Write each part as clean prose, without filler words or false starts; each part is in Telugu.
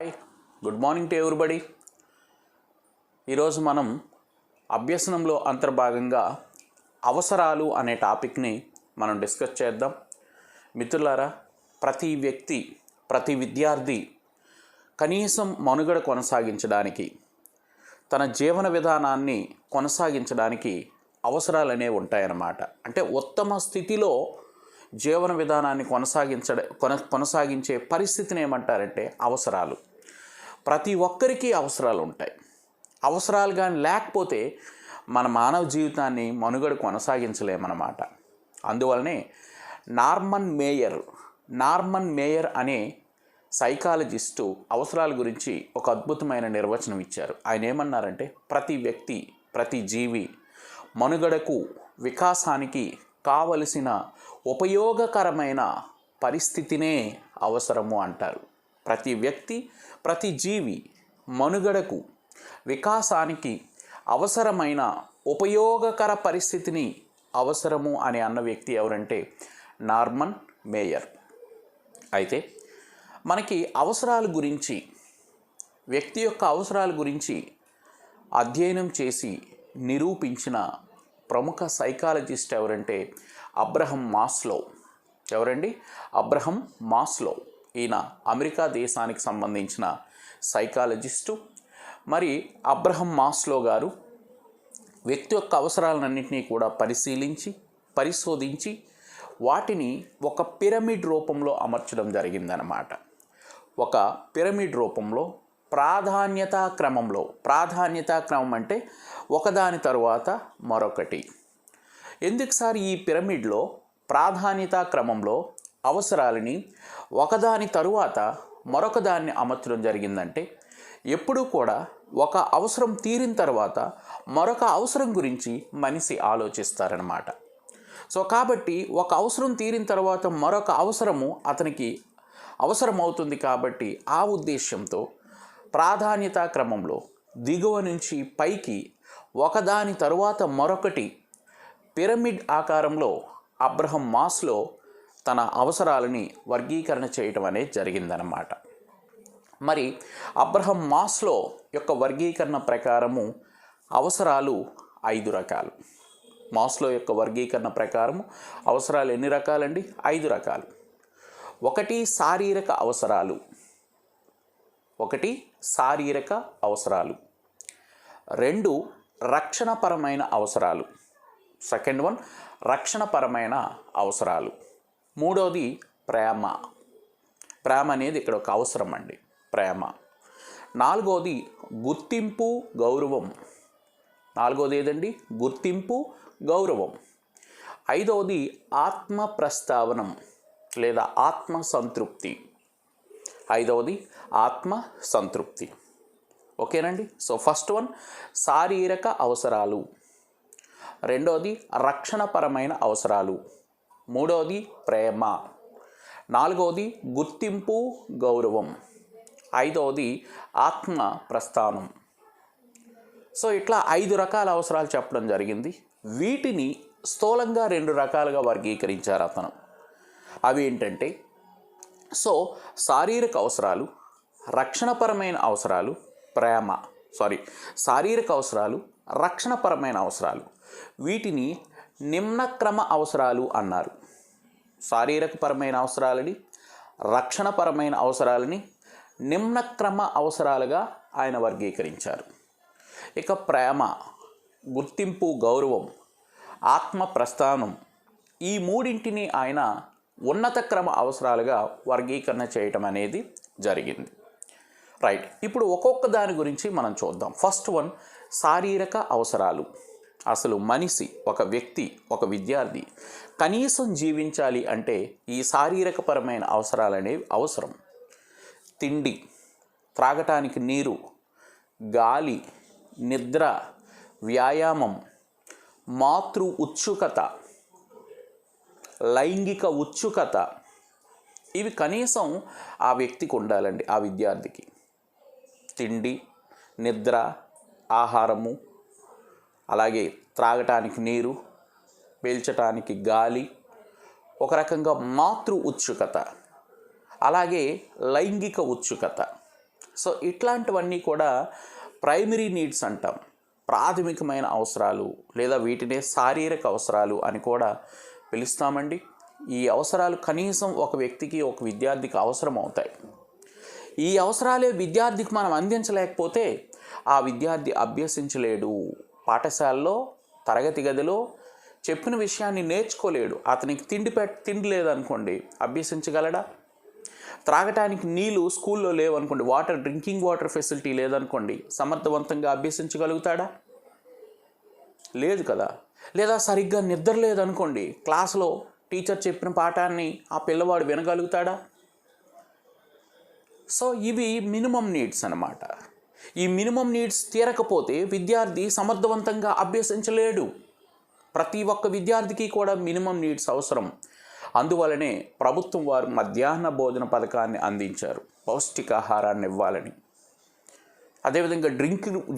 Hi, good morning to everybody. ఈరోజు మనం అభ్యసనంలో అంతర్భాగంగా అవసరాలు అనే టాపిక్ని మనం డిస్కస్ చేద్దాం. మిత్రులారా, ప్రతి వ్యక్తి, ప్రతి విద్యార్థి కనీసం మనుగడ కొనసాగించడానికి, తన జీవన విధానాన్ని కొనసాగించడానికి అవసరాలు అనేవి ఉంటాయన్నమాట. అంటే ఉత్తమ స్థితిలో జీవన విధానాన్ని కొనసాగించే పరిస్థితిని ఏమంటారంటే అవసరాలు. ప్రతి ఒక్కరికి అవసరాలు ఉంటాయి. అవసరాలు కానీ లేకపోతే మన మానవ జీవితాన్ని మనుగడ కొనసాగించలేమన్నమాట. అందువల్లనే నార్మన్ మేయర్ అనే సైకాలజిస్టు అవసరాల గురించి ఒక అద్భుతమైన నిర్వచనం ఇచ్చారు. ఆయన ఏమన్నారంటే, ప్రతి వ్యక్తి, ప్రతి జీవి మనుగడకు, వికాసానికి కావలసిన ఉపయోగకరమైన పరిస్థితినే అవసరము అంటారు. ప్రతి వ్యక్తి, ప్రతి జీవి మనుగడకు, వికాసానికి అవసరమైన ఉపయోగకర పరిస్థితిని అవసరము అని అన్న వ్యక్తి ఎవరంటే నార్మన్ మేయర్. అయితే మనకి అవసరాల గురించి, వ్యక్తి యొక్క అవసరాల గురించి అధ్యయనం చేసి నిరూపించిన ప్రముఖ సైకాలజిస్ట్ ఎవరంటే అబ్రహం మాస్లో. ఎవరండి? Abraham Maslow. ఈయన అమెరికా దేశానికి సంబంధించిన సైకాలజిస్టు. మరి అబ్రహం మాస్లో గారు వ్యక్తి యొక్క అవసరాలన్నింటినీ కూడా పరిశోధించి వాటిని ఒక పిరమిడ్ రూపంలో అమర్చడం జరిగిందనమాట. ఒక పిరమిడ్ రూపంలో ప్రాధాన్యతా క్రమం అంటే ఒకదాని తరువాత మరొకటి. ఎందుకు సార్ ఈ పిరమిడ్లో ప్రాధాన్యతా క్రమంలో అవసరాలని ఒకదాని తరువాత మరొక దాన్ని అమర్చడం జరిగిందంటే, ఎప్పుడూ కూడా ఒక అవసరం తీరిన తర్వాత మరొక అవసరం గురించి మనిషి ఆలోచిస్తారనమాట. సో కాబట్టి ఒక అవసరం తీరిన తర్వాత మరొక అవసరము అతనికి అవసరం అవుతుంది. కాబట్టి ఆ ఉద్దేశంతో ప్రాధాన్యతా క్రమంలో దిగువ నుంచి పైకి ఒకదాని తరువాత మరొకటి పిరమిడ్ ఆకారంలో అబ్రహం మాస్లో తన అవసరాలని వర్గీకరణ చేయటం అనేది జరిగిందనమాట. మరి అబ్రహం మాస్లో యొక్క వర్గీకరణ ప్రకారము అవసరాలు 5 రకాలు. మాస్లో యొక్క వర్గీకరణ ప్రకారము అవసరాలు ఎన్ని రకాలండి? 5 రకాలు. 1 శారీరక అవసరాలు. 2 రక్షణపరమైన అవసరాలు. సెకండ్ వన్ రక్షణపరమైన అవసరాలు. 3వది ప్రేమ అనేది ఇక్కడ ఒక అవసరం అండి, ప్రేమ. 4వది గుర్తింపు, గౌరవం. 4వది ఏదండి? గుర్తింపు, గౌరవం. 5వది ఆత్మ ప్రస్తావనం లేదా ఆత్మ సంతృప్తి. 5వది ఆత్మ సంతృప్తి. ఓకేనండి. సో ఫస్ట్ వన్ శారీరక అవసరాలు, 2వది రక్షణపరమైన అవసరాలు, 3వది ప్రేమ, 4వది గుర్తింపు, గౌరవం, 5వది ఆత్మ ప్రస్థానం. సో ఇట్లా 5 రకాల అవసరాలు చెప్పడం జరిగింది. వీటిని స్థూలంగా 2 రకాలుగా వర్గీకరించారు అతను. అవి ఏంటంటే, సో శారీరక అవసరాలు, రక్షణపరమైన అవసరాలు, శారీరక అవసరాలు, రక్షణపరమైన అవసరాలు, వీటిని నిమ్నక్రమ అవసరాలు అన్నారు. శారీరకపరమైన అవసరాలని, రక్షణపరమైన అవసరాలని నిమ్నక్రమ అవసరాలుగా ఆయన వర్గీకరించారు. ఇక ప్రేమ, గుర్తింపు, గౌరవం, ఆత్మ ప్రస్థానం, ఈ మూడింటిని ఆయన ఉన్నత క్రమ అవసరాలుగా వర్గీకరణ చేయటం అనేది జరిగింది. రైట్. ఇప్పుడు ఒక్కొక్క దాని గురించి మనం చూద్దాం. ఫస్ట్ వన్ శారీరక అవసరాలు. అసలు మనిషి, ఒక వ్యక్తి, ఒక విద్యార్థి కనీసం జీవించాలి అంటే ఈ శారీరకపరమైన అవసరాలు అనేవి అవసరం. తిండి, త్రాగటానికి నీరు, గాలి, నిద్ర, వ్యాయామం, మాతృ ఉత్సుకత, లైంగిక ఉత్సుకత, ఇవి కనీసం ఆ వ్యక్తికి ఉండాలండి, ఆ విద్యార్థికి. తిండి, నిద్ర, ఆహారము, అలాగే త్రాగటానికి నీరు, పీల్చటానికి గాలి, ఒక రకంగా మాతృ ఉత్సుకత, అలాగే లైంగిక ఉత్సుకత, సో ఇట్లాంటివన్నీ కూడా ప్రైమరీ నీడ్స్ అంటాం, ప్రాథమికమైన అవసరాలు, లేదా వీటినే శారీరక అవసరాలు అని కూడా పిలుస్తామండి. ఈ అవసరాలు కనీసం ఒక వ్యక్తికి, ఒక విద్యార్థికి అవసరం అవుతాయి. ఈ అవసరాలే విద్యార్థికి మనం అందించలేకపోతే ఆ విద్యార్థి అభ్యసించలేడు. పాఠశాలలో తరగతి గదిలో చెప్పిన విషయాన్ని నేర్చుకోలేడు. అతనికి తిండి లేదనుకోండి, అభ్యసించగలడా? త్రాగటానికి నీళ్ళు స్కూల్లో లేవనుకోండి, డ్రింకింగ్ వాటర్ ఫెసిలిటీ లేదనుకోండి, సమర్థవంతంగా అభ్యసించగలుగుతాడా? లేదు కదా. లేదా సరిగ్గా నిద్ర లేదనుకోండి, క్లాస్లో టీచర్ చెప్పిన పాఠాన్ని ఆ పిల్లవాడు వినగలుగుతాడా? సో ఇవి మినిమం నీడ్స్ అన్నమాట. ఈ మినిమం నీడ్స్ తీరకపోతే విద్యార్థి సమర్థవంతంగా అభ్యసించలేడు. ప్రతి ఒక్క విద్యార్థికి కూడా మినిమం నీడ్స్ అవసరం. అందువలనే ప్రభుత్వం వారు మధ్యాహ్న భోజన పథకాన్ని అందించారు, పౌష్టికాహారాన్ని ఇవ్వాలని. అదేవిధంగా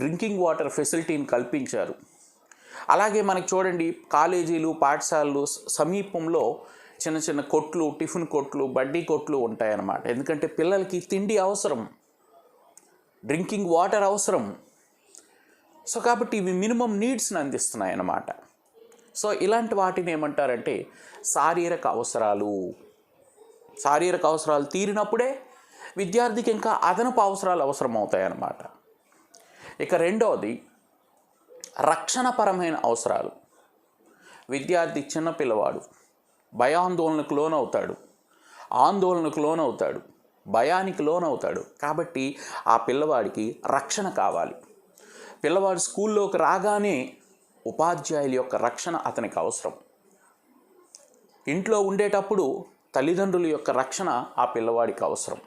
డ్రింకింగ్ వాటర్ ఫెసిలిటీని కల్పించారు. అలాగే మనకి చూడండి, కాలేజీలు, పాఠశాలలు సమీపంలో చిన్న చిన్న కొట్లు, టిఫిన్ కొట్లు, బడ్డీ కొట్లు ఉంటాయన్నమాట. ఎందుకంటే పిల్లలకి తిండి అవసరం, డ్రింకింగ్ వాటర్ అవసరం. సో కాబట్టి ఇవి మినిమం నీడ్స్ని అందిస్తున్నాయి అన్నమాట. సో ఇలాంటి వాటిని ఏమంటారంటే శారీరక అవసరాలు. శారీరక అవసరాలు తీరినప్పుడే విద్యార్థికి ఇంకా అదనపు అవసరాలు అవసరం అవుతాయి అన్నమాట. ఇక రెండవది రక్షణపరమైన అవసరాలు. విద్యార్థి చిన్నపిల్లవాడు భయాందోళనకు లోనవుతాడు, ఆందోళనకు లోనవుతాడు, భయానికి లోనవుతాడు. కాబట్టి ఆ పిల్లవాడికి రక్షణ కావాలి. పిల్లవాడు స్కూల్లోకి రాగానే ఉపాధ్యాయుల యొక్క రక్షణ అతనికి అవసరం. ఇంట్లో ఉండేటప్పుడు తల్లిదండ్రుల యొక్క రక్షణ ఆ పిల్లవాడికి అవసరం.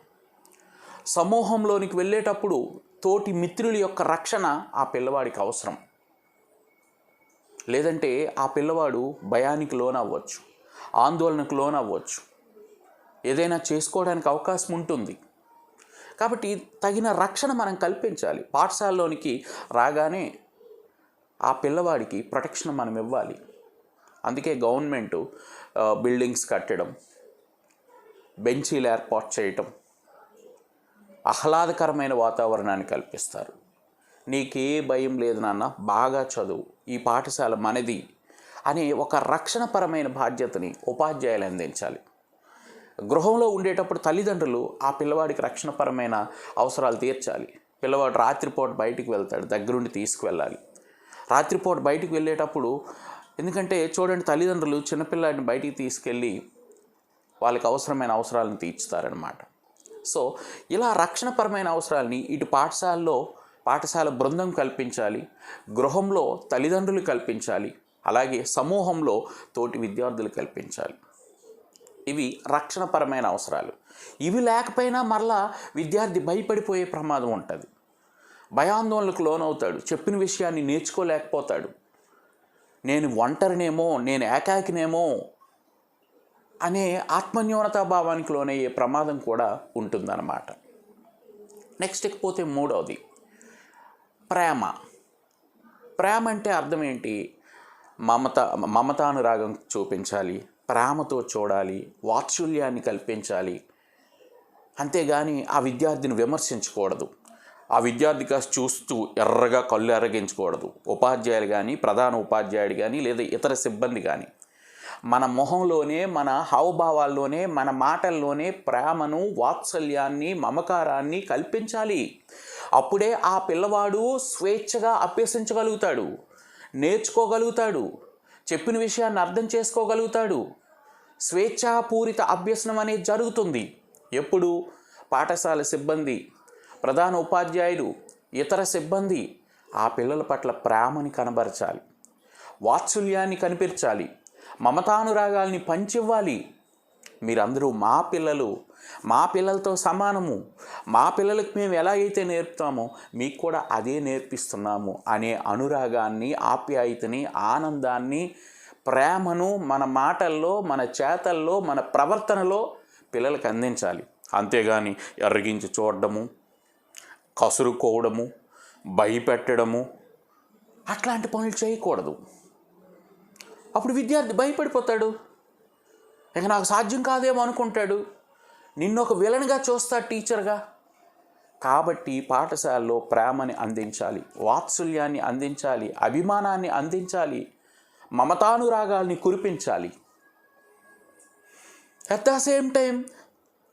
సమూహంలోనికి వెళ్ళేటప్పుడు తోటి మిత్రుల యొక్క రక్షణ ఆ పిల్లవాడికి అవసరం. లేదంటే ఆ పిల్లవాడు భయానికి లోనవ్వచ్చు, ఆందోళనకు లోనవ్వచ్చు, ఏదైనా చేసుకోవడానికి అవకాశం ఉంటుంది. కాబట్టి తగిన రక్షణ మనం కల్పించాలి. పాఠశాలలోనికి రాగానే ఆ పిల్లవాడికి ప్రొటెక్షన్ మనం ఇవ్వాలి. అందుకే గవర్నమెంటు బిల్డింగ్స్ కట్టడం, బెంచీలు ఏర్పాటు చేయటం, ఆహ్లాదకరమైన వాతావరణాన్ని కల్పిస్తారు. నీకే భయం లేదు నాన్న, బాగా చదువు, ఈ పాఠశాల మనది అనే ఒక రక్షణపరమైన బాధ్యతని ఉపాధ్యాయులు అందించాలి. గృహంలో ఉండేటప్పుడు తల్లిదండ్రులు ఆ పిల్లవాడికి రక్షణపరమైన అవసరాలు తీర్చాలి. పిల్లవాడు రాత్రిపూట బయటికి వెళ్తాడు, దగ్గరుండి తీసుకువెళ్ళాలి. రాత్రిపూట బయటికి వెళ్ళేటప్పుడు, ఎందుకంటే చూడండి, తల్లిదండ్రులు చిన్నపిల్లాడిని బయటికి తీసుకెళ్ళి వాళ్ళకి అవసరమైన అవసరాలను తీర్చుతారనమాట. సో ఇలా రక్షణపరమైన అవసరాలని ఇటు పాఠశాల బృందం కల్పించాలి, గృహంలో తల్లిదండ్రులు కల్పించాలి, అలాగే సమూహంలో తోటి విద్యార్థులు కల్పించాలి. ఇవి రక్షణపరమైన అవసరాలు. ఇవి లేకపోయినా మరలా విద్యార్థి భయపడిపోయే ప్రమాదం ఉంటుంది. భయాందోళనకు లోనవుతాడు, చెప్పిన విషయాన్ని నేర్చుకోలేకపోతాడు. నేను ఒంటరినేమో, నేను ఏకాకినేమో అనే ఆత్మన్యూనతాభావానికి లోనయ్యే ప్రమాదం కూడా ఉంటుందన్నమాట. నెక్స్ట్ ఇకపోతే మూడవది ప్రేమ. ప్రేమ అంటే అర్థం ఏంటి? మమతానురాగం చూపించాలి, ప్రేమతో చూడాలి, వాత్సల్యాన్ని కల్పించాలి. అంతేగాని ఆ విద్యార్థిని విమర్శించకూడదు, ఆ విద్యార్థి కాస్త చూస్తూ ఎర్రగా కళ్ళు ఎర్రగించకూడదు. ఉపాధ్యాయులు కానీ, ప్రధాన ఉపాధ్యాయుడు కానీ, లేదా ఇతర సిబ్బంది కానీ మన మొహంలోనే, మన హావభావాల్లోనే, మన మాటల్లోనే ప్రేమను, వాత్సల్యాన్ని, మమకారాన్ని కల్పించాలి. అప్పుడే ఆ పిల్లవాడు స్వేచ్ఛగా అభ్యసించగలుగుతాడు, నేర్చుకోగలుగుతాడు, చెప్పిన విషయాన్ని అర్థం చేసుకోగలుగుతాడు. స్వేచ్ఛాపూరిత అభ్యసనం అనేది జరుగుతుంది. ఎప్పుడు? పాఠశాల సిబ్బంది, ప్రధాన ఉపాధ్యాయులు, ఇతర సిబ్బంది ఆ పిల్లల పట్ల ప్రేమని కనబరచాలి, వాత్సల్యాన్ని కనిపించాలి, మమతానురాగాల్ని పంచివ్వాలి. మీరందరూ మా పిల్లలు, మా పిల్లలతో సమానము, మా పిల్లలకు మేము ఎలా అయితే నేర్పుతామో మీకు కూడా అదే నేర్పిస్తున్నాము అనే అనురాగాన్ని, ఆప్యాయతని, ఆనందాన్ని, ప్రేమను మన మాటల్లో, మన చేతల్లో, మన ప్రవర్తనలో పిల్లలకు అందించాలి. అంతేగాని ఎర్రగించి చూడడము, కసురుకోవడము, భయపెట్టడము అట్లాంటి పనులు చేయకూడదు. అప్పుడు విద్యార్థి భయపడిపోతాడు, ఇక నాకు సాధ్యం కాదేమో అనుకుంటాడు. నిన్ను ఒక విలన్గా చూస్తాడు టీచర్గా. కాబట్టి పాఠశాలలో ప్రేమని అందించాలి, వాత్సల్యాన్ని అందించాలి, అభిమానాన్ని అందించాలి, మమతానురాగాల్ని కురిపించాలి. అట్ ద సేమ్ టైం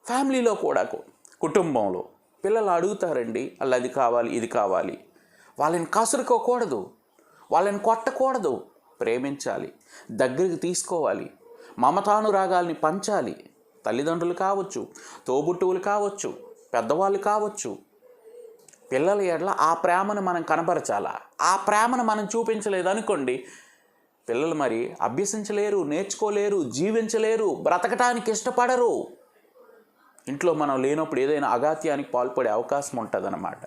ఫ్యామిలీలో కూడా, కుటుంబంలో పిల్లలు అడుగుతారండి, వాళ్ళు అది కావాలి ఇది కావాలి, వాళ్ళని కసురుకోకూడదు, వాళ్ళని కొట్టకూడదు, ప్రేమించాలి, దగ్గరికి తీసుకోవాలి, మమతానురాగాల్ని పంచాలి. తల్లిదండ్రులు కావచ్చు, తోబుట్టువులు కావచ్చు, పెద్దవాళ్ళు కావచ్చు, పిల్లల ఎడల ఆ ప్రేమను మనం కనబరచాలా. ఆ ప్రేమను మనం చూపించలేదు అనుకోండి, పిల్లలు మరి అభ్యసించలేరు, నేర్చుకోలేరు, జీవించలేరు, బ్రతకటానికి ఇష్టపడరు. ఇంట్లో మనం లేనప్పుడు ఏదైనా అఘాత్యానికి పాల్పడే అవకాశం ఉంటుందన్నమాట.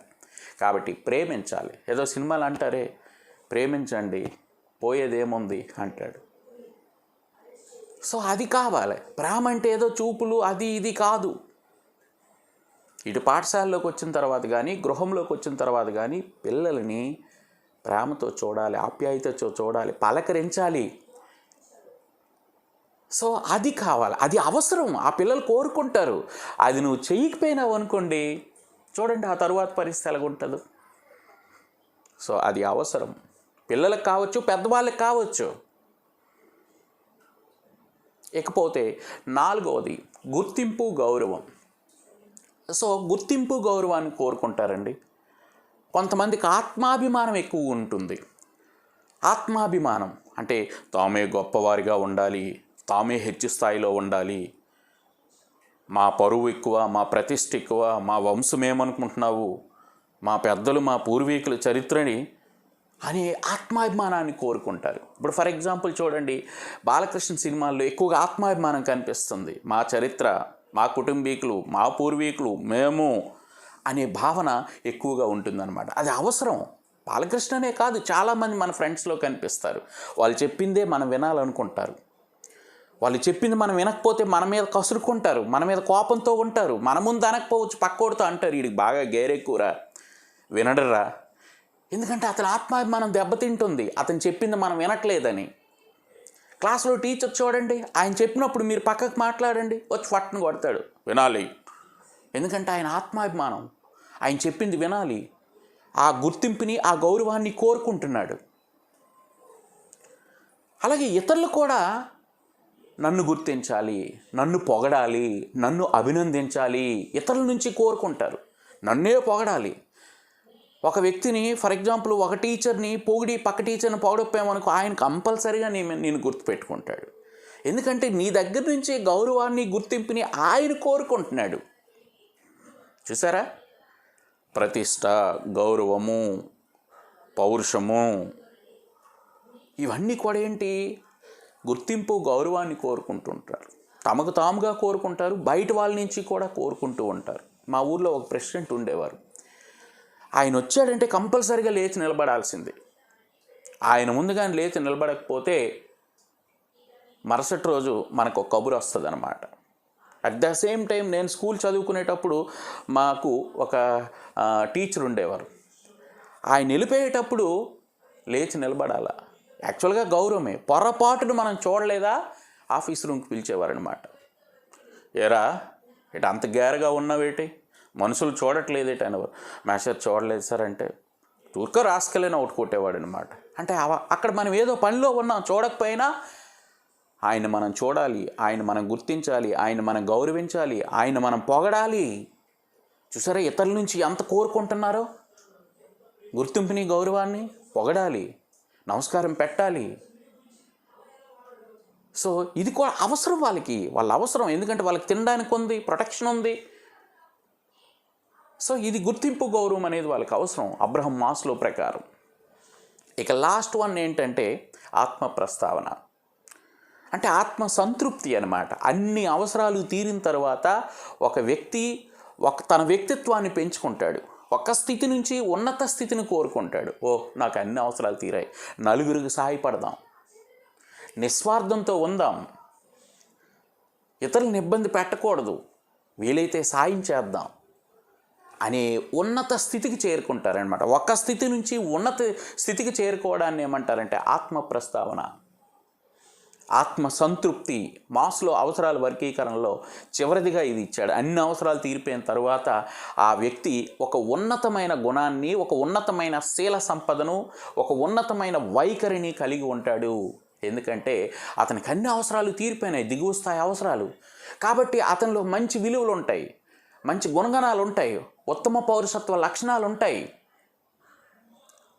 కాబట్టి ప్రేమించాలి. ఏదో సినిమాలు అంటారే, ప్రేమించండి పోయేదేముంది అంటాడు. సో అది కావాలి. ప్రేమ అంటే ఏదో చూపులు అది ఇది కాదు. ఇటు పాఠశాలలోకి వచ్చిన తర్వాత కానీ, గృహంలోకి వచ్చిన తర్వాత కానీ పిల్లల్ని ప్రేమతో చూడాలి, ఆప్యాయతతో చూడాలి, పలకరించాలి. సో అది కావాలి, అది అవసరం. ఆ పిల్లలు కోరుకుంటారు. అది నువ్వు చెయ్యకపోయినావు అనుకోండి, చూడండి ఆ తరువాత పరిస్థితి ఎలాగుంటుందో. సో అది అవసరం. పిల్లలకు కావచ్చు, పెద్దవాళ్ళకి కావచ్చు. ఇకపోతే 4వది గుర్తింపు, గౌరవం. సో గుర్తింపు, గౌరవాన్ని కోరుకుంటారండి. కొంతమందికి ఆత్మాభిమానం ఎక్కువ ఉంటుంది. ఆత్మాభిమానం అంటే తామే గొప్పవారిగా ఉండాలి, తామే హెచ్చు స్థాయిలో ఉండాలి, మా పరువు ఎక్కువ, మా ప్రతిష్ఠ ఎక్కువ, మా వంశం ఏమనుకుంటున్నావు, మా పెద్దలు మా పూర్వీకుల చరిత్రని అనే ఆత్మాభిమానాన్ని కోరుకుంటారు. ఇప్పుడు ఫర్ ఎగ్జాంపుల్ చూడండి, బాలకృష్ణ సినిమాల్లో ఎక్కువగా ఆత్మాభిమానం కనిపిస్తుంది. మా చరిత్ర, మా కుటుంబీకులు, మా పూర్వీకులు, మేము అనే భావన ఎక్కువగా ఉంటుందన్నమాట. అది అవసరం. బాలకృష్ణనే కాదు, చాలామంది మన ఫ్రెండ్స్లో కనిపిస్తారు. వాళ్ళు చెప్పిందే మనం వినాలనుకుంటారు. వాళ్ళు చెప్పింది మనం వినకపోతే మన మీద కసురుకుంటారు, మన మీద కోపంతో ఉంటారు. మన ముందు అనకపోవచ్చు, పక్కోడితో అంటారు, వీడికి బాగా గేరెక్కువరా, వినడరా. ఎందుకంటే అతని ఆత్మాభిమానం దెబ్బతింటుంది, అతను చెప్పింది మనం వినట్లేదని. క్లాస్లో టీచర్ చూడండి, ఆయన చెప్పినప్పుడు మీరు పక్కకు మాట్లాడండి, వచ్చి ఫట్ను కొడతాడు, వినాలి. ఎందుకంటే ఆయన ఆత్మాభిమానం, ఆయన చెప్పింది వినాలి, ఆ గుర్తింపుని, ఆ గౌరవాన్ని కోరుకుంటున్నాడు. అలాగే ఇతరులు కూడా నన్ను గుర్తించాలి, నన్ను పొగడాలి, నన్ను అభినందించాలి, ఇతరుల నుంచి కోరుకుంటారు. నన్నే పొగడాలి. ఒక వ్యక్తిని ఫర్ ఎగ్జాంపుల్ ఒక టీచర్ని పొగిడి పక్క టీచర్ని పొగడొప్పామనుకో, ఆయన కంపల్సరీగా నేను గుర్తుపెట్టుకుంటాడు. ఎందుకంటే నీ దగ్గర నుంచి గౌరవాన్ని, గుర్తింపుని ఆయన కోరుకుంటున్నాడు. చూసారా? ప్రతిష్ట, గౌరవము, పౌరుషము, ఇవన్నీ కూడా ఏంటి? గుర్తింపు, గౌరవాన్ని కోరుకుంటుంటారు. తమకు తాముగా కోరుకుంటారు, బయట వాళ్ళ నుంచి కూడా కోరుకుంటూ ఉంటారు. మా ఊర్లో ఒక ప్రెసిడెంట్ ఉండేవారు. ఆయన వచ్చాడంటే కంపల్సరీగా లేచి నిలబడాల్సిందే. ఆయన ముందుగానే లేచి నిలబడకపోతే మరుసటి రోజు మనకు ఒక కబురు వస్తుంది అన్నమాట. అట్ ద సేమ్ టైం నేను స్కూల్ చదువుకునేటప్పుడు మాకు ఒక టీచర్ ఉండేవారు. ఆయన నిలిపేటప్పుడు లేచి నిలబడాలా. యాక్చువల్గా గౌరవమే. పొరపాటును మనం చూడలేదా, ఆఫీస్ రూమ్కి పిలిచేవారనమాట. ఏరా ఇటు అంత గేరగా ఉన్నావేటి, మనుషులు చూడట్లేదేటి అనేవారు. మాస్టర్ చూడలేదు సార్ అంటే టూర్కో రాసుకెళ్ళినా ఒకటి కొట్టేవాడు అనమాట. అంటే అక్కడ మనం ఏదో పనిలో ఉన్నాం, చూడకపోయినా ఆయన మనం చూడాలి, ఆయన మనం గుర్తించాలి, ఆయన మనం గౌరవించాలి, ఆయన మనం పొగడాలి. చూసారా ఇతరుల నుంచి ఎంత కోరుకుంటున్నారో? గుర్తింపుని, గౌరవాన్ని, పొగడాలి, నమస్కారం పెట్టాలి. సో ఇది కూడా అవసరం వాళ్ళ అవసరం. ఎందుకంటే వాళ్ళకి తినడానికి ఉంది, ప్రొటెక్షన్ ఉంది. సో ఇది గుర్తింపు, గౌరవం అనేది వాళ్ళకి అవసరం అబ్రహం మాస్లో ప్రకారం. ఇక లాస్ట్ వన్ ఏంటంటే ఆత్మ ప్రస్తావన. అంటే ఆత్మ సంతృప్తి అన్నమాట. అన్ని అవసరాలు తీరిన తర్వాత ఒక వ్యక్తి తన వ్యక్తిత్వాన్ని పెంచుకుంటాడు. ఒక స్థితి నుంచి ఉన్నత స్థితిని కోరుకుంటాడు. నాకు అన్ని అవసరాలు తీరాయి, నలుగురికి సహాయపడదాం, నిస్వార్థంతో ఉందాం, ఇతరులను ఇబ్బంది పెట్టకూడదు, వీలైతే సాయం చేద్దాం అనే ఉన్నత స్థితికి చేరుకుంటారనమాట. ఒక స్థితి నుంచి ఉన్నత స్థితికి చేరుకోవడాన్ని ఏమంటారంటే ఆత్మ ప్రస్తావన. ఆత్మ సంతృప్తి. మాస్లో అవసరాల వర్గీకరణలో చివరిదిగా ఇది ఇచ్చాడు. అన్ని అవసరాలు తీరిపోయిన తరువాత ఆ వ్యక్తి ఒక ఉన్నతమైన గుణాన్ని, ఒక ఉన్నతమైన శీల సంపదను, ఒక ఉన్నతమైన వైఖరిని కలిగి ఉంటాడు. ఎందుకంటే అతనికి అన్ని అవసరాలు తీరిపోయినాయి, దిగువ స్థాయి అవసరాలు. కాబట్టి అతనిలో మంచి విలువలు ఉంటాయి, మంచి గుణగణాలు ఉంటాయి, ఉత్తమ పౌరసత్వ లక్షణాలు ఉంటాయి.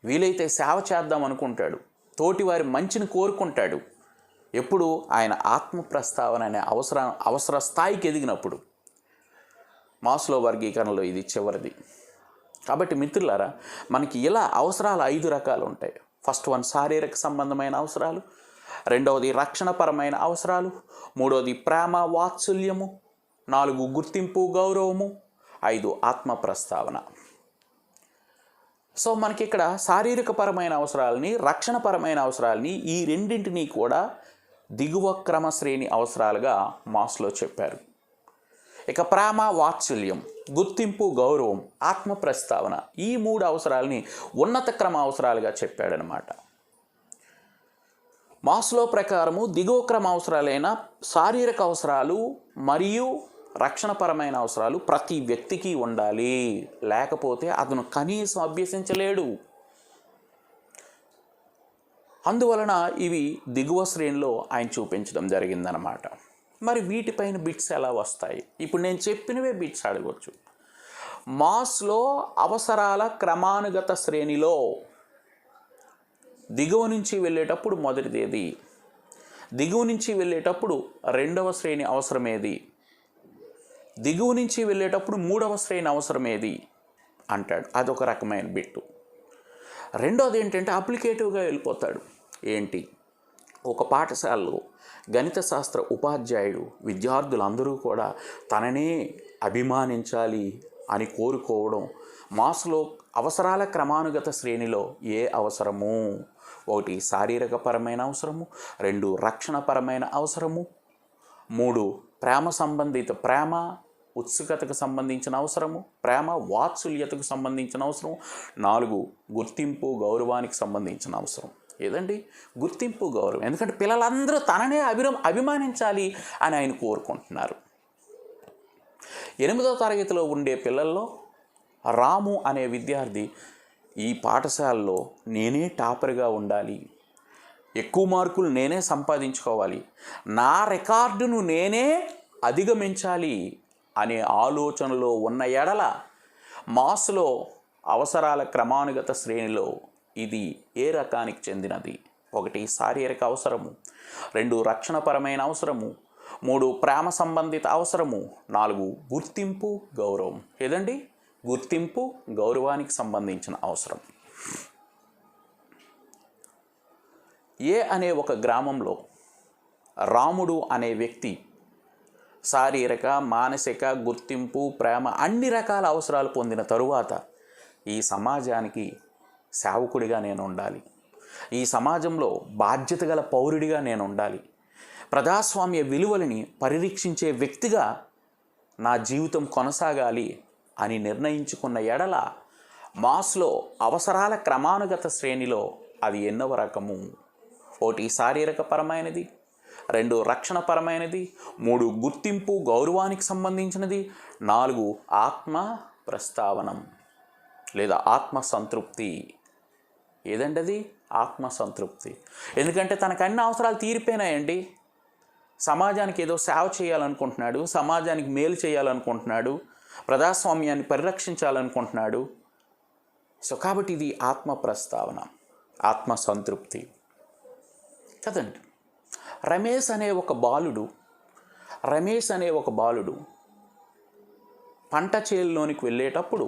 వీలైతే సేవ చేద్దాం అనుకుంటాడు, తోటివారి మంచిని కోరుకుంటాడు. ఎప్పుడు ఆయన ఆత్మ ప్రస్తావన అనే అవసర స్థాయికి ఎదిగినప్పుడు. మాస్లో వర్గీకరణలో ఇది చివరిది. కాబట్టి మిత్రులారా, మనకి ఇలా అవసరాలు 5 రకాలు ఉంటాయి. ఫస్ట్ వన్ శారీరక సంబంధమైన అవసరాలు, రెండవది రక్షణపరమైన అవసరాలు, మూడవది ప్రేమ వాత్సల్యము, 4 గుర్తింపు గౌరవము, 5 ఆత్మ ప్రస్తావన. సో మనకి ఇక్కడ శారీరకపరమైన అవసరాలని, రక్షణపరమైన అవసరాలని, ఈ రెండింటినీ కూడా దిగువ క్రమ శ్రేణి అవసరాలుగా మాస్లో చెప్పారు. ఇక ప్రేమ వాత్సల్యం, గుర్తింపు గౌరవం, ఆత్మ ప్రస్తావన, ఈ 3 అవసరాలని ఉన్నత క్రమ అవసరాలుగా చెప్పాడనమాట. మాస్లో ప్రకారము దిగువ క్రమ అవసరాలైన శారీరక అవసరాలు మరియు రక్షణపరమైన అవసరాలు ప్రతి వ్యక్తికి ఉండాలి, లేకపోతే అతను కనీసం అభ్యసించలేడు. అందువలన ఇవి దిగువ శ్రేణిలో ఆయన చూపించడం జరిగిందనమాట. మరి వీటిపైన బిట్స్ ఎలా వస్తాయి? ఇప్పుడు నేను చెప్పినవే బిట్స్ అడగవచ్చు. మాస్లో అవసరాల క్రమానుగత శ్రేణిలో దిగువ నుంచి వెళ్ళేటప్పుడు మొదటిదేది, దిగువ నుంచి వెళ్ళేటప్పుడు 2వ శ్రేణి అవసరమేది, దిగువ నుంచి వెళ్ళేటప్పుడు 3వ శ్రేణి అవసరమేది అంటాడు. అదొక రకమైన బిట్టు. రెండోది ఏంటంటే అప్లికేటివ్గా వెళ్ళిపోతాడు. ఏంటి? ఒక పాఠశాలలో గణిత శాస్త్ర ఉపాధ్యాయుడు విద్యార్థులందరూ కూడా తననే అభిమానించాలి అని కోరుకోవడం మాస్లో అవసరాల క్రమానుగత శ్రేణిలో ఏ అవసరము? 1 శారీరకపరమైన అవసరము, 2 రక్షణపరమైన అవసరము, 3 ప్రేమ సంబంధిత ప్రేమ ఉత్సుకతకు సంబంధించిన అవసరము, ప్రేమ వాత్సల్యతకు సంబంధించిన అవసరం, 4 గుర్తింపు గౌరవానికి సంబంధించిన అవసరం. ఏదండి? గుర్తింపు గౌరవం. ఎందుకంటే పిల్లలందరూ తననే అభిమానించాలి అని ఆయన కోరుకుంటున్నారు. 8వ తరగతిలో ఉండే పిల్లల్లో రాము అనే విద్యార్థి ఈ పాఠశాలలో నేనే టాపర్గా ఉండాలి, ఎక్కువ మార్కులు నేనే సంపాదించుకోవాలి, నా రికార్డును నేనే అధిగమించాలి అనే ఆలోచనలో ఉన్న ఎడల మాస్లో అవసరాల క్రమానుగత శ్రేణిలో ఇది ఏ రకానికి చెందినది? 1 శారీరక అవసరము, 2 రక్షణపరమైన అవసరము, 3 ప్రేమ సంబంధిత అవసరము, 4 గుర్తింపు గౌరవం. ఏదండి? గుర్తింపు గౌరవానికి సంబంధించిన అవసరం. ఏ అనే ఒక గ్రామంలో రాముడు అనే వ్యక్తి శారీరక మానసిక గుర్తింపు ప్రేమ అన్ని రకాల అవసరాలు పొందిన తరువాత ఈ సమాజానికి సేవకుడిగా నేను ఉండాలి, ఈ సమాజంలో బాధ్యత గల పౌరుడిగా నేను ఉండాలి, ప్రజాస్వామ్య విలువలని పరిరక్షించే వ్యక్తిగా నా జీవితం కొనసాగాలి అని నిర్ణయించుకున్న ఎడల మాస్లో అవసరాల క్రమానుగత శ్రేణిలో అది ఎన్నవ రకము? 1 శారీరకపరమైనది, 2 రక్షణపరమైనది, 3 గుర్తింపు గౌరవానికి సంబంధించినది, 4 ఆత్మ ప్రస్తావనం లేదా ఆత్మ సంతృప్తి. ఏదండి అది? ఆత్మ సంతృప్తి. ఎందుకంటే తనకు అన్ని అవసరాలు తీరిపోయినాయండి. సమాజానికి ఏదో సేవ చేయాలనుకుంటున్నాడు, సమాజానికి మేలు చేయాలనుకుంటున్నాడు, ప్రజాస్వామ్యాన్ని పరిరక్షించాలనుకుంటున్నాడు. సో కాబట్టి ఇది ఆత్మ ప్రస్తావన, ఆత్మ సంతృప్తి కదండి. రమేష్ అనే ఒక బాలుడు పంట చేలులోనికి వెళ్ళేటప్పుడు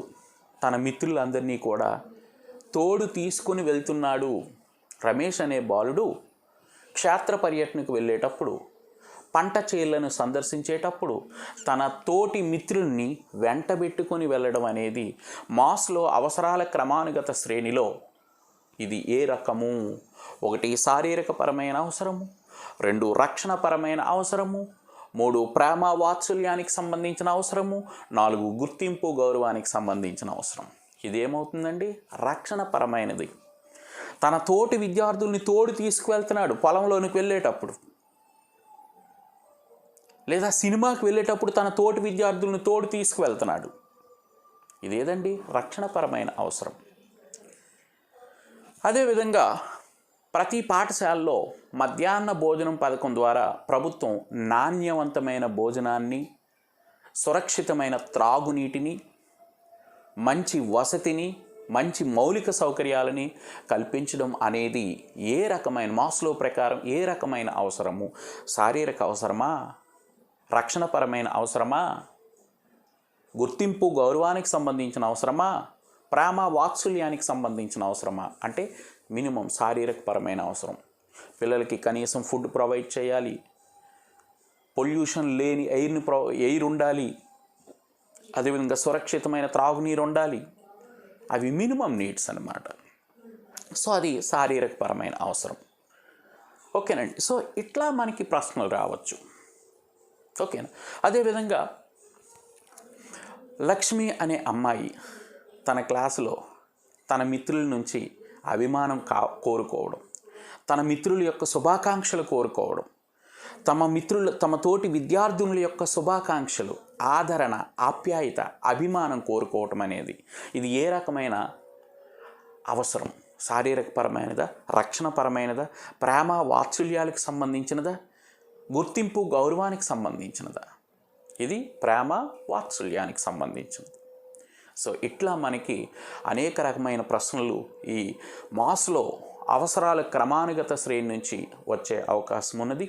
తన మిత్రులందరినీ కూడా తోడు తీసుకుని వెళ్తున్నాడు. రమేష్ అనే బాలుడు క్షేత్ర పర్యటనకు వెళ్ళేటప్పుడు, పంట చేళ్లను సందర్శించేటప్పుడు తన తోటి మిత్రుల్ని వెంటబెట్టుకొని వెళ్ళడం అనేది మాస్లో అవసరాల క్రమానుగత శ్రేణిలో ఇది ఏ రకము? 1 శారీరకపరమైన అవసరము, 2 రక్షణపరమైన అవసరము, 3 ప్రేమ వాత్సల్యానికి సంబంధించిన అవసరము, 4 గుర్తింపు గౌరవానికి సంబంధించిన అవసరం. ఇదేమవుతుందండి? రక్షణపరమైనది. తన తోటి విద్యార్థుల్ని తోడు తీసుకువెళ్తున్నాడు పొలంలోనికి వెళ్ళేటప్పుడు. లేదా సినిమాకి వెళ్ళేటప్పుడు తన తోటి విద్యార్థులను తోడు తీసుకువెళ్తున్నాడు. ఇదేదండి రక్షణపరమైన అవసరం. అదేవిధంగా ప్రతి పాఠశాలలో మధ్యాహ్న భోజనం పథకం ద్వారా ప్రభుత్వం నాణ్యవంతమైన భోజనాన్ని, సురక్షితమైన త్రాగునీటిని, మంచి వసతిని, మంచి మౌలిక సౌకర్యాలని కల్పించడం అనేది ఏ రకమైన మాస్లో ప్రకారం ఏ రకమైన అవసరము? శారీరక అవసరమా, రక్షణపరమైన అవసరమా, గుర్తింపు గౌరవానికి సంబంధించిన అవసరమా, ప్రేమ వాత్సల్యానికి సంబంధించిన అవసరమా? అంటే మినిమం శారీరకపరమైన అవసరం. పిల్లలకి కనీసం ఫుడ్ ప్రొవైడ్ చేయాలి, పొల్యూషన్ లేని ఎయిర్ ఉండాలి, అదేవిధంగా సురక్షితమైన త్రాగునీరు ఉండాలి. అవి మినిమం నీడ్స్ అన్నమాట. సో అది శారీరకపరమైన అవసరం. ఓకేనండి. సో ఇట్లా మనకి ప్రశ్నలు రావచ్చు. ఓకేనా. అదేవిధంగా లక్ష్మి అనే అమ్మాయి తన క్లాసులో తన మిత్రుల నుంచి అభిమానం కోరుకోవడం, తన మిత్రుల యొక్క శుభాకాంక్షలు కోరుకోవడం, తమ తోటి విద్యార్థుల యొక్క శుభాకాంక్షలు, ఆదరణ, ఆప్యాయత, అభిమానం కోరుకోవటం అనేది ఇది ఏ రకమైన అవసరం? శారీరకపరమైనదా, రక్షణపరమైనదా, ప్రేమ వాత్సల్యాలకు సంబంధించినదా, గుర్తింపు గౌరవానికి సంబంధించినదా? ఇది ప్రేమ వాత్సల్యానికి సంబంధించినది. సో ఇట్లా మనకి అనేక రకమైన ప్రశ్నలు ఈ మాస్లో అవసరాల క్రమానుగత శ్రేణి నుంచి వచ్చే అవకాశం ఉన్నది.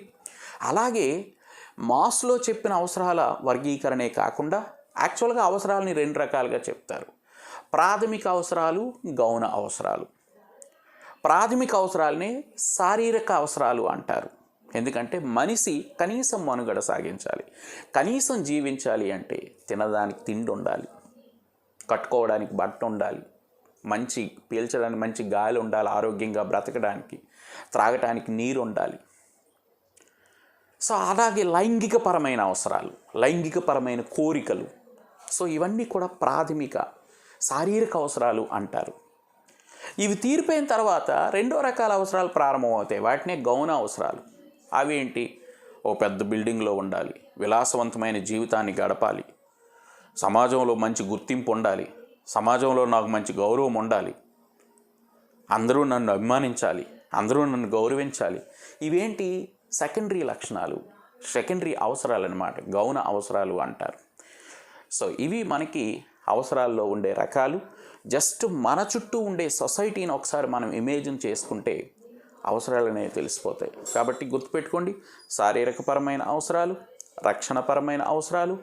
అలాగే మాస్లో చెప్పిన అవసరాల వర్గీకరణే కాకుండా యాక్చువల్గా అవసరాలని రెండు రకాలుగా చెప్తారు. ప్రాథమిక అవసరాలు, గౌణ అవసరాలు. ప్రాథమిక అవసరాలని శారీరక అవసరాలు అంటారు. ఎందుకంటే మనిషి కనీసం మనుగడ సాగించాలి, కనీసం జీవించాలి అంటే తినడానికి తిండి ఉండాలి, కట్టుకోవడానికి బట్ట ఉండాలి, మంచి పీల్చడానికి మంచి గాలి ఉండాలి, ఆరోగ్యంగా బ్రతకడానికి, త్రాగటానికి నీరు ఉండాలి. సో అలాగే లైంగికపరమైన అవసరాలు, లైంగికపరమైన కోరికలు. సో ఇవన్నీ కూడా ప్రాథమిక శారీరక అవసరాలు అంటారు. ఇవి తీరిపోయిన తర్వాత రెండో రకాల అవసరాలు ప్రారంభమవుతాయి. వాటినే గౌణ అవసరాలు. అవి ఏంటి? ఓ పెద్ద బిల్డింగ్లో ఉండాలి, విలాసవంతమైన జీవితాన్ని గడపాలి, సమాజంలో మంచి గుర్తింపు ఉండాలి, సమాజంలో నాకు మంచి గౌరవం ఉండాలి, అందరూ నన్ను అభిమానించాలి, అందరూ నన్ను గౌరవించాలి. ఇవేంటి? సెకండరీ లక్షణాలు, సెకండరీ అవసరాలు అన్నమాట, గౌణ అవసరాలు అంటారు. సో ఇవి మనకి అవసరాల్లో ఉండే రకాలు. జస్ట్ మన చుట్టూ ఉండే సొసైటీని ఒకసారి మనం ఇమేజిన్ చేసుకుంటే అవసరాలు అనేవి తెలిసిపోతాయి. కాబట్టి గుర్తుపెట్టుకోండి, శారీరకపరమైన అవసరాలు, రక్షణపరమైన అవసరాలు,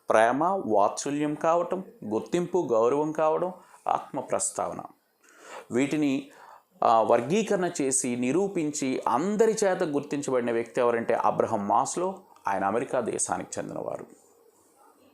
ప్రేమ వాత్సల్యం కావటం, గుర్తింపు గౌరవం కావడం, ఆత్మ ప్రస్తావన. వీటిని వర్గీకరణ చేసి నిరూపించి అందరి చేత గుర్తించబడిన వ్యక్తి ఎవరంటే అబ్రహం మాస్లో. ఆయన అమెరికా దేశానికి చెందినవారు.